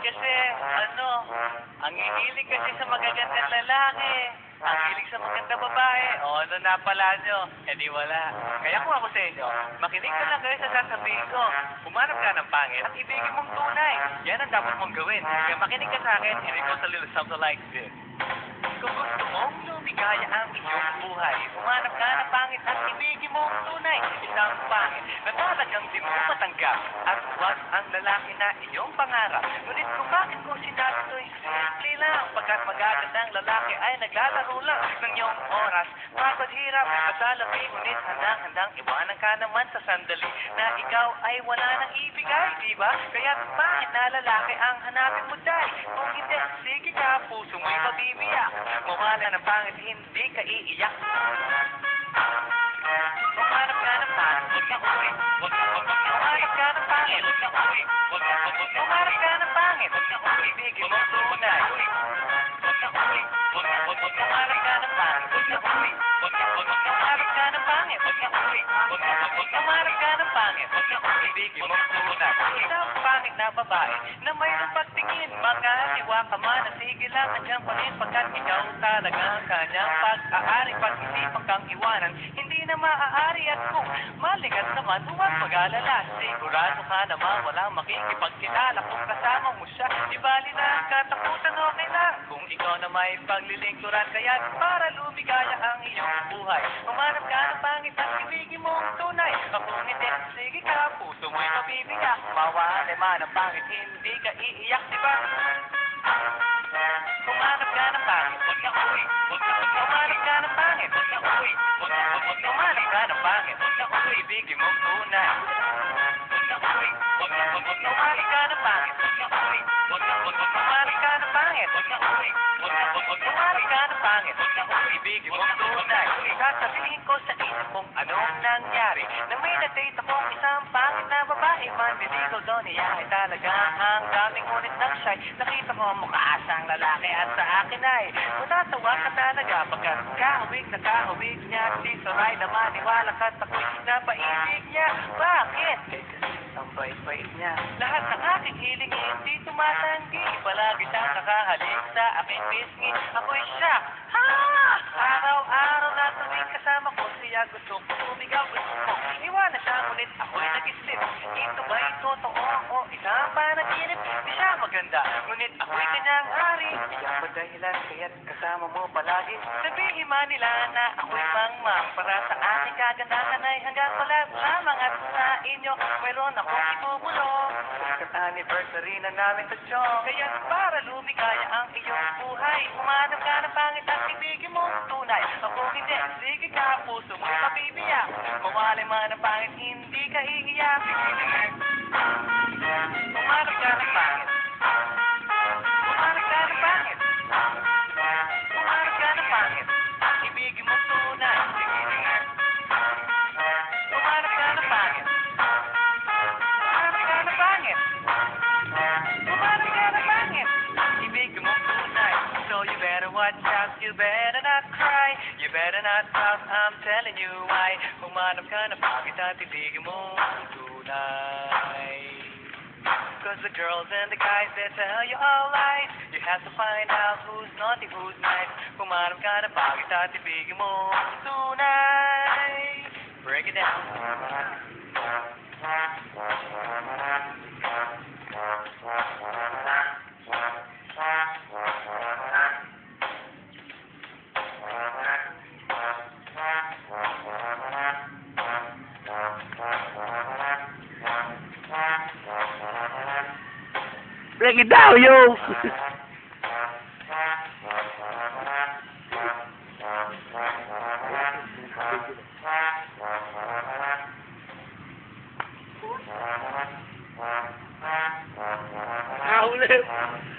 kasi, ang hihilig kasi sa magagandang lalaki. Ang hilig sa magandang babae. O, ano na pala nyo? Eh di wala. Kaya kung ako sa inyo, makinig ka lang kayo sa sasabihin ko. Humanap ka ng pangit at ibigin mong tunay. Yan ang dapat mong gawin. Kaya makinig ka sa akin, and it goes a little something like this. Kung gusto mong lumigaya ang iyong buhay, humanap ka ng pangit at ibigin mong tunay. Isang pangit na talagang di mo matanggap at huwag ang lalaki na iyong pangarap. Ngunit kung bakit ko sinabi ito'y simple lang, pagkat magagandang lalaki ay naglalaro lang ng iyong oras. Pagod hirap at lalaki, ngunit handang-handang iwanan ka naman sa sandali na ikaw ay wala nang ibigay, diba? Kaya pangit na lalaki ang hanapin mo dahil kung hindi, sige ka, puso mo'y mabibiyak. Mukha na ng pangit, hindi ka iiyak. Humanap ka ng pangit, huwag ka uwi. Humanap ka ng pangit, huwag ka uwi. Humanap ka ng pangit, huwag ka uwi. Ibigin mo tunay. Huwag ka uwi. Humanap ka ng pangit, huwag ka uwi. Humanap ka ng pangit, huwag ka uwi. Humanap ka ng pangit, huwag ka uwi. Ibigin mo tunay. Isang pangit na babae na mayroong pagtingin, makasiwa ka man, sige lang, andyan pa rin pagkat ikaw talaga ang kanyang pag-aari. Pag isipan kang iwanan, hindi na maaari at kung maligat naman, huwag mag-alala. Sigurado ka naman walang makikipagkilala kung kasama mo siya. Di bali na ang katakutan, okay lang. Kung ikaw na may paglilingkuran, kaya para lumigaya ang iyong buhay. Humanap ka ng pangit at ibigin mo ang tunay. Kung hindi, sige ka, puso mo'y mabibiyak. Mawala man ang pangit, hindi ka iiyak, di ba? Humanap ka ng pangit, huwag ka uwi. Humanap ka ng pangit, huwag ka uwi. Humanap ka ng pangit, huwag ka uwi. Ibigin mo ang tunay. Huwag ka uwi. Humanap ka ng pangit, huwag ka uwi. Humanap ka ng pangit, huwag ka uwi. Humanap ka ng pangit, huwag ka uwi. Ibigin mo ang tunay. Sasabihin ko sa isip kung anong nangyari na may na-date akong isang pangit na babae. Manliligaw daw niya ay talaga ang daming ngunit ng shy. Nakita ko ang mukha asang lalaki at sa akin ay matatawa ka talaga pagkat kahawig na kahawig niya. Si Saray na maniwala ka't ako'y napaibig niya. Bakit? Eh kasi ang bait-bait niya. Lahat ng aking hiling hindi tumatanggi. Palagi siyang nakahalik sa aking pisngi. Ako'y siya. Ha! Araw-araw na tuwing kasama ko siya gusto ko sumigaw, gusto ko iwanan siya, ngunit ako'y nag-isip. Ito ba'y totoo o isang panaginip? Di siya maganda, ngunit ako'y kanyang hari. Iyan ba dahilan kaya't kasama mo palagi? Sabihin man nila na ako'y mangmang para sa aking kagandahan ay hanggang wala lamang at sa inyo mayroon akong ibubulong. Sa anniversary na namin sa Chong. Kaya para lumigaya ang iyong buhay, humanap ka ng pangit at ibigin mo ang tunay. Ako hindi, sige ka, puso mo'y mabibiyak. Mawalay man ang pangit, hindi ka iiyak. Humanap ka ng pangit. Humanap ka ng pangit. Humanap ka ng pangit. Ibigin mo ang tunay. Humanap ka ng pangit. Humanap ka ng pangit. Humanap ka ng pangit. Ibigin mo ang tunay. So you better watch out, you better not cry. You better not stop, I'm telling you why. Humanap ka ng pangit at ibigin mo ang tunay. Cause the girls and the guys, they tell you all lies. You have to find out who's naughty, who's nice. Humanap ka ng pangit at ibigin mo ang tunay. Break it down. Break it down, yo! Nahuli!